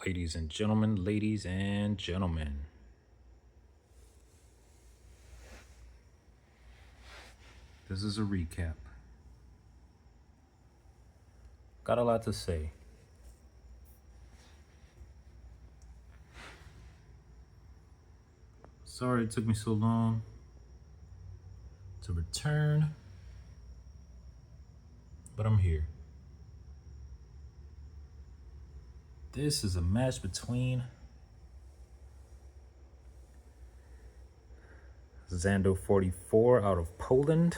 Ladies and gentlemen. This is a recap. Got a lot to say. Sorry it took me so long to return, but I'm here. This is a match between Xando44 out of Poland,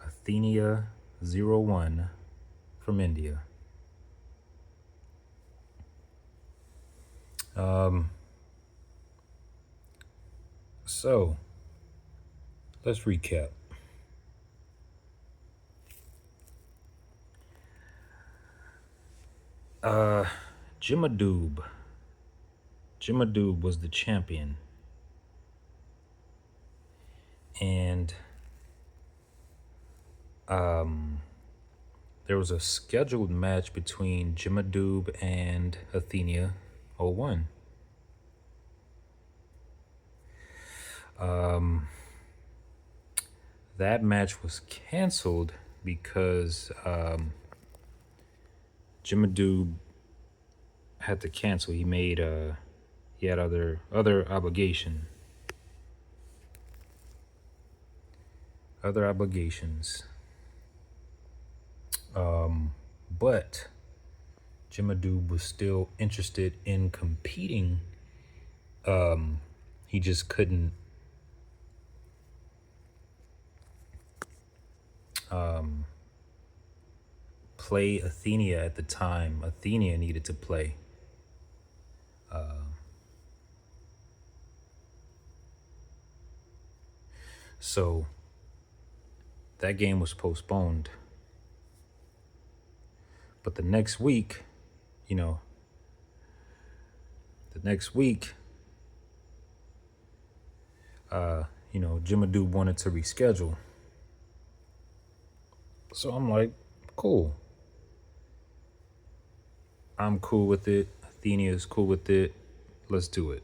Athenia01 from India. So let's recap. Jimadoob was the champion, and there was a scheduled match between Jimadoob and Athenia01. That match was canceled because Jimadoob had to cancel. He had other obligations. But Jimadoob was still interested in competing. He just couldn't play Athenia at the time. Athenia needed to play. So that game was postponed. But the next week, Jimadoob wanted to reschedule. So I'm like, cool. I'm cool with it. Athenia's cool with it. Let's do it.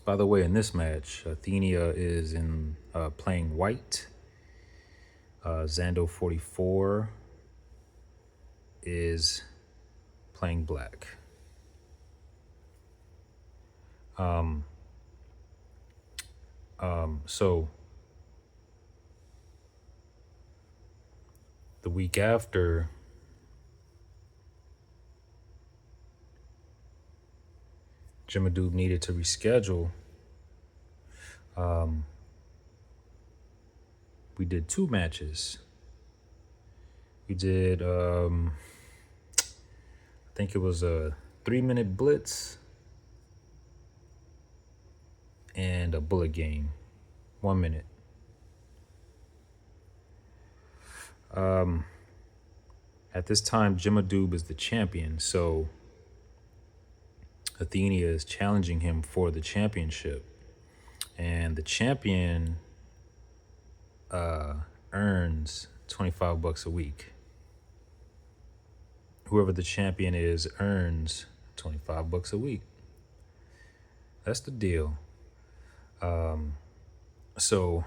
By the way, in this match, Athenia is playing white. Xando44 is playing black. So the week after, Jimadoob needed to reschedule. We did 2 matches. We did, I think it was a 3-minute blitz and a bullet game, 1 minute. At this time, Jimadoob is the champion, so Athenia is challenging him for the championship. And the champion earns $25 a week. Whoever the champion is earns $25 a week. That's the deal. So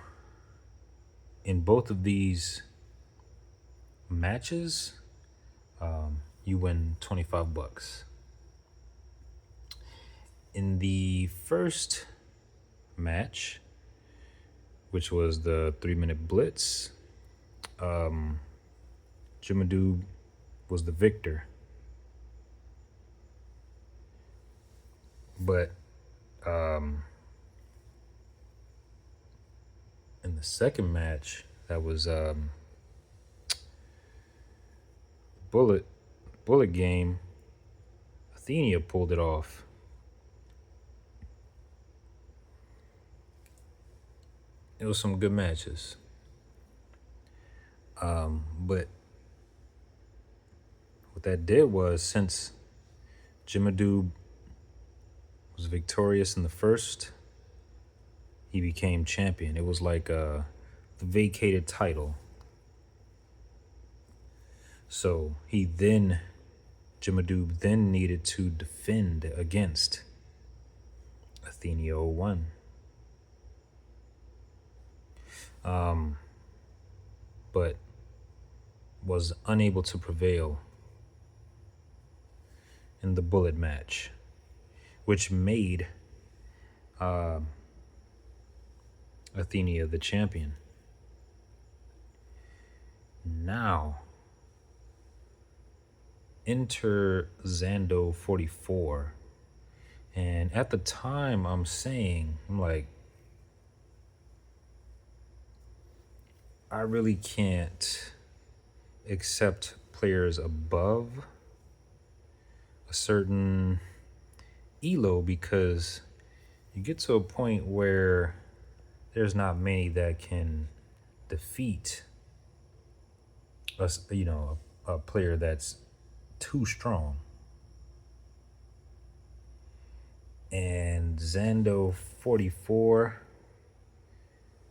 in both of these matches, you win $25. In the first match, which was the 3-minute blitz, Jimadoob was the victor. But in the second match, that was bullet game, Athenia pulled it off. It was some good matches. But what that did was, since Jimadoob was victorious in the first, he became champion. It was like the vacated title. So he then Jimadoob then needed to defend against Athenia01. But was unable to prevail in the bullet match, which made Athenia the champion. Now, enter Xando44. And at the time, I'm like, I really can't accept players above a certain elo, because you get to a point where there's not many that can defeat us, a player that's too strong. And Xando44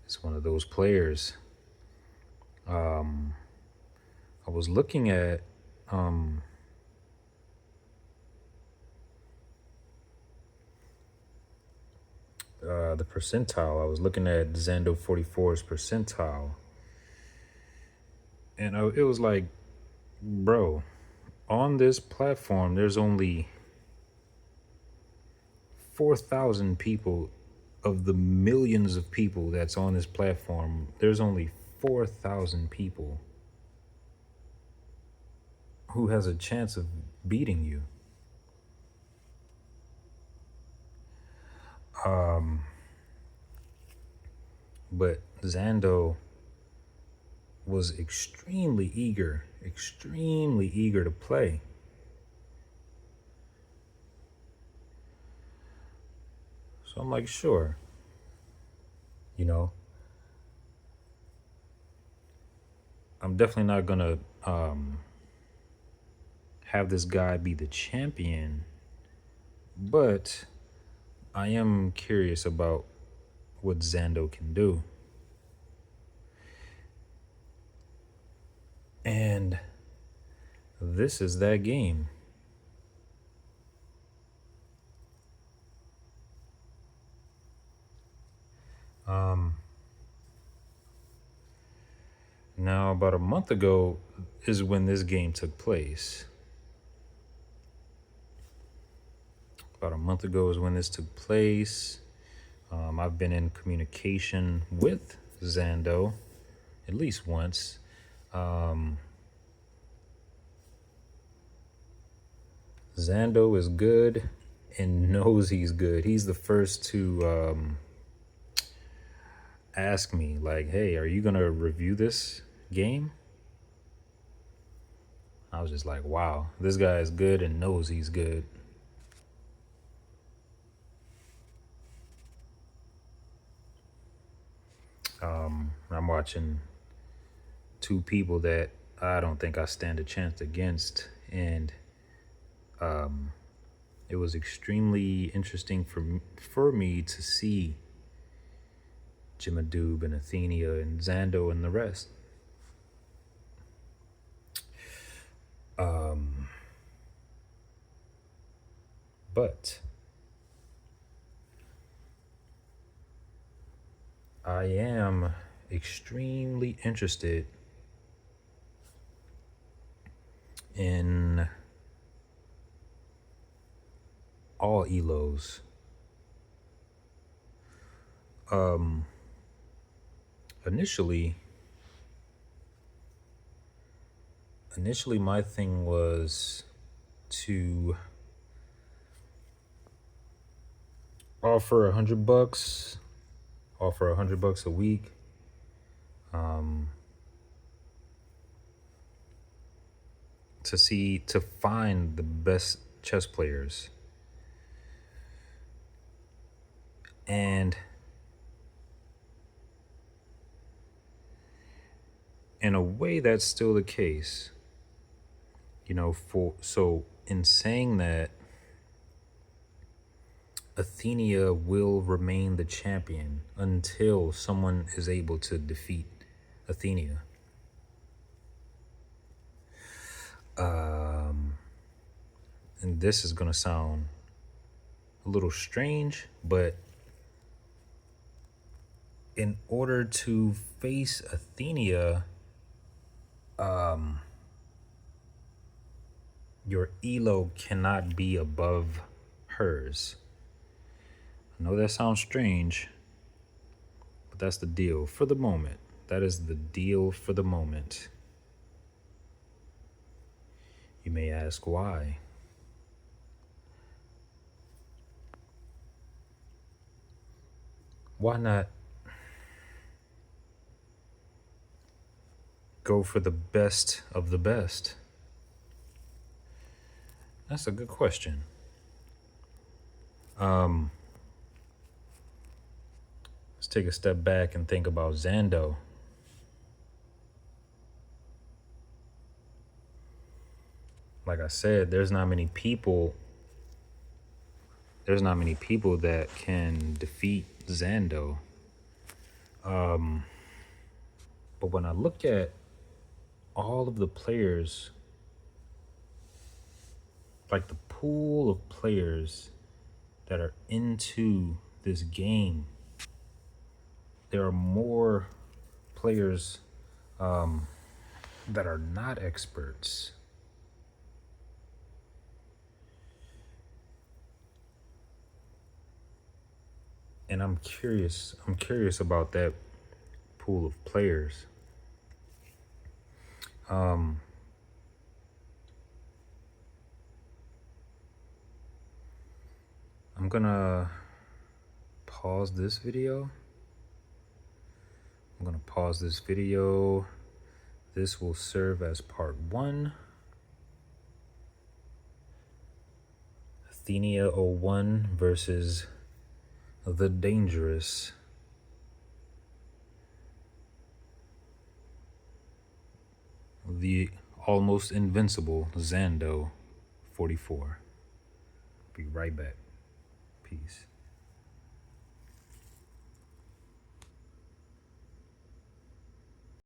is one of those players. I was looking at the percentile. I was looking at Xando44's percentile, and it was like, bro, on this platform, there's only 4,000 people. Of the millions of people that's on this platform, there's only 4,000 people who has a chance of beating you. But Xando was extremely eager to play. So I'm like, sure, I'm definitely not gonna have this guy be the champion, but I am curious about what Xando can do. And this is that game. Now, about a month ago is when this game took place. I've been in communication with Xando at least once. Xando is good and knows he's good. He's the first to ask me, like, hey, are you gonna review this game? I was just like, wow, this guy is good and knows he's good. I'm watching two people that I don't think I stand a chance against, and it was extremely interesting for me to see Jimadoob and Athenia and Xando and the rest. But I am extremely interested in all elos. Initially my thing was to offer $100 a week, to find the best chess players. And in a way, that's still the case. So in saying that, Athenia will remain the champion until someone is able to defeat Athenia. And this is going to sound a little strange, but in order to face Athenia, your elo cannot be above hers. I know that sounds strange, but that's the deal for the moment. That is the deal for the moment. You may ask why. Why not go for the best of the best? That's a good question. Let's take a step back and think about Xando. Like I said, there's not many people that can defeat Xando. But when I look at all of the players, like the pool of players that are into this game, there are more players that are not experts. And I'm curious about that pool of players. I'm gonna pause this video. This will serve as part 1. Athenia01 versus the dangerous, the almost invincible Xando44. Be right back. Peace.